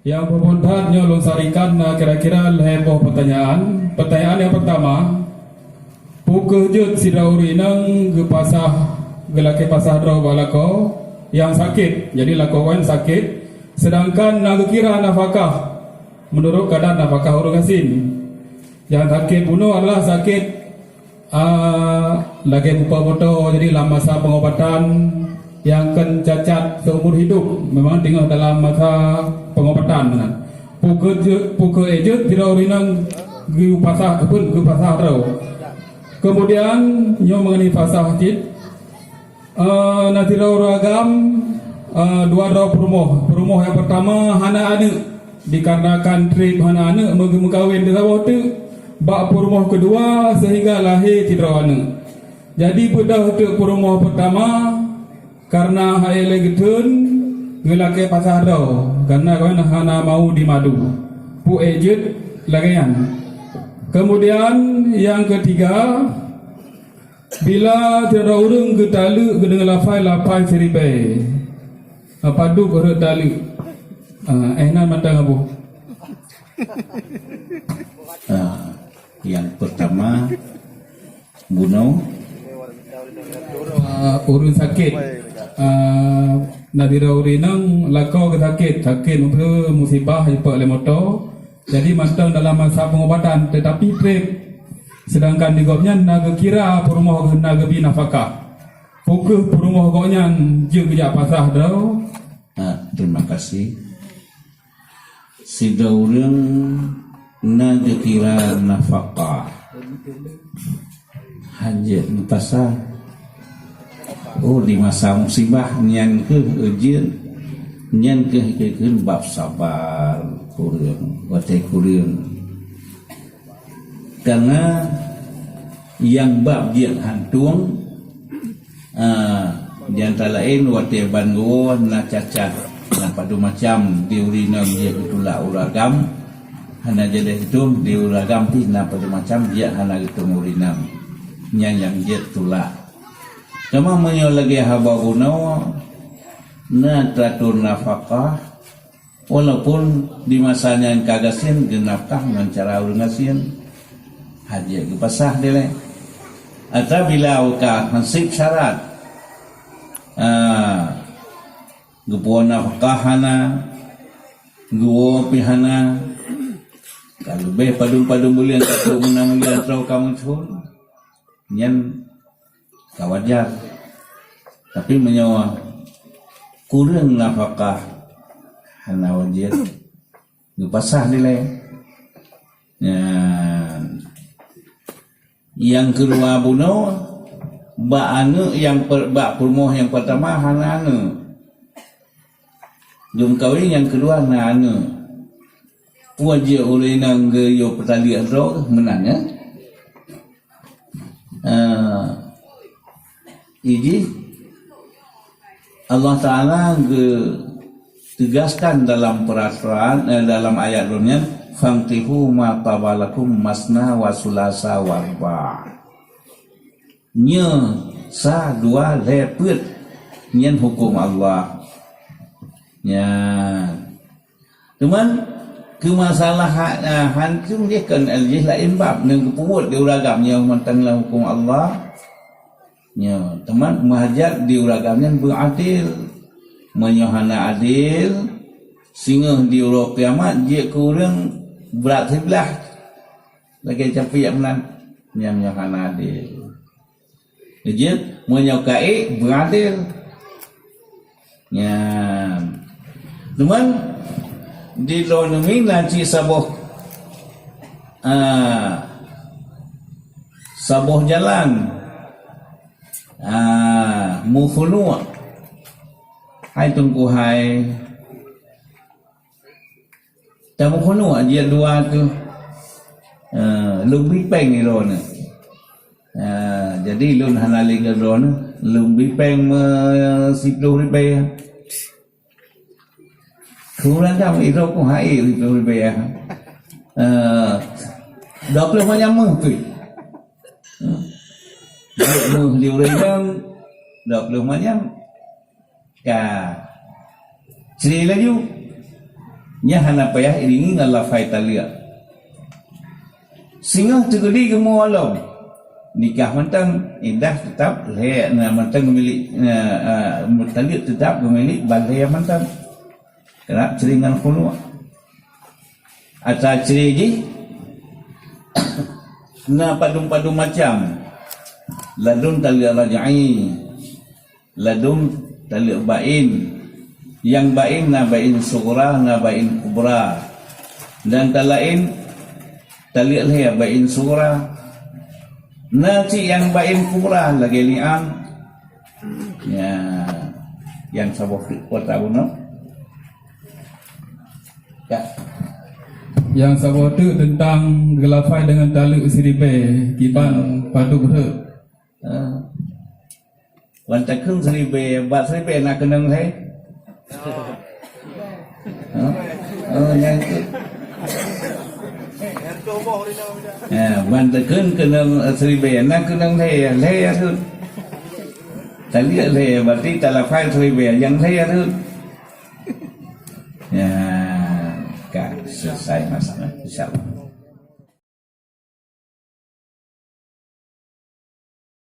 Yang pemondatnya lonsarikan kira-kira heboh pertanyaan. Pertanyaan yang pertama, pukul jut sidauri nang ge pasah gelake pasah draw balako yang sakit. Jadi lakowan sakit, sedangkan nak kira nafkah menurut kadar nafkah orang asin. Yang sakit bunuh adalah sakit lagi buka foto, jadi dalam masa pengobatan yang akan cacat seumur hidup, memang tinggal dalam masa pengobatan. Pukul ejut tidak urinang giu pasah pun giu pasah raw. Kemudian nyo mengenai pasah hajit, nanti raw ragam dua raw perumoh yang pertama hana ane dikarenakan trip hana ane mengkawin di sawah tu bak perumoh kedua sehingga lahir tidak ane. Jadi pada perumoh pertama karena hai legitun gelake pasah raw karena kawan hana mau dimadu pu ejut lagian. Kemudian yang ketiga, bila tiada orang getalu dengan lapai seribai padu berut dalu nan matang abu. Yang pertama bunuh urun sakit, nadira urinang lakau ke sakit untuk musibah jumpa oleh motor. Jadi mantang dalam masa pengobatan, tetapi trip sedangkan di gopnya naga kira perumah naga bi nafkah. Pukul perumah gopnya juga pasah draw. Terima kasih. Si daurang naga kira nafkah hajat pasah. Oh, di masa musibah nyan ke ujian, nyan ke bab sabar kurang, watai kurang. Karena yang bab dia hantung, di antara lain watai bango na cacat, na padu macam diurinam dia itulah uragam, hana jadi itu diuragam ti na padu macam dia hana itu urinam, nyan yang dia itulah. Cuma menyo lagi haba gunau na teratur nafkah walaupun di masanya yang kagasin genapkah dengan cara urungasin haji ke pasah dele atau bila uka hansip syarat gepuan nafkah hana guo pihana kalau be padung bulian satu menang bulian trau kamu cun nyan kawajar, tapi menyawa kurang nafkah hana wajib dipasah nilai. Yang kedua bunuh bak anu yang bak perumoh yang pertama hana anu jum kawin yang kedua hana anu wajib oleh nang ge yo petali ro menanya. Ini Allah Ta'ala tegaskan dalam peraturan dalam ayat dunia fankihu ma tabalakum masna wa sulasa wa ruba nya sa dua lepet nyen hukum Allah nya cuman ke masalah hancur dia kan aljih lain bab nang kepuut diuragamnya mentanglah hukum Allah. Ya, teman mahajat diuragamnya beradil, menyohana adil, sehingga di urut kiamat dia kurang berat sebelah lagi capai yang menang yang menyohana adil. Dia menyokai beradil. Ya, teman di luar negeri nanti saboh jalan. Mufunu hai tungku hai tamu khunu dia dua tu lebih peng ni ron jadi lun hanali ke ron lebih peng $10,000 kurang jam itu ku hai $10,000 20 macam tu liu rendang 20 macam ka sri laju nya hana payah iringi ngala fai talia singa tegedi kemu alam nikah mantang indah tetap le na mantang milik talia tetap milik balai mantang kena ceringan khulu ata ceriji na padu-padu macam ladun talia rajai ladun talia bain yang bain na bain sughra na bain kubra dan talain talia le bain sughra na ci yang bain kubra lagi liang ya yang sabok kota buno ya yang sabotu tentang gelafai dengan tali siribe kiban padu ber. Wanita keng seribe, bat seribe nak kenang hai. Yang itu. Wanita keng kenang seribe, nak kenang hai, hai tu. Tali hai, berarti talafai seribe, yang hai tu. Ya. Selesai masalah, insyaAllah.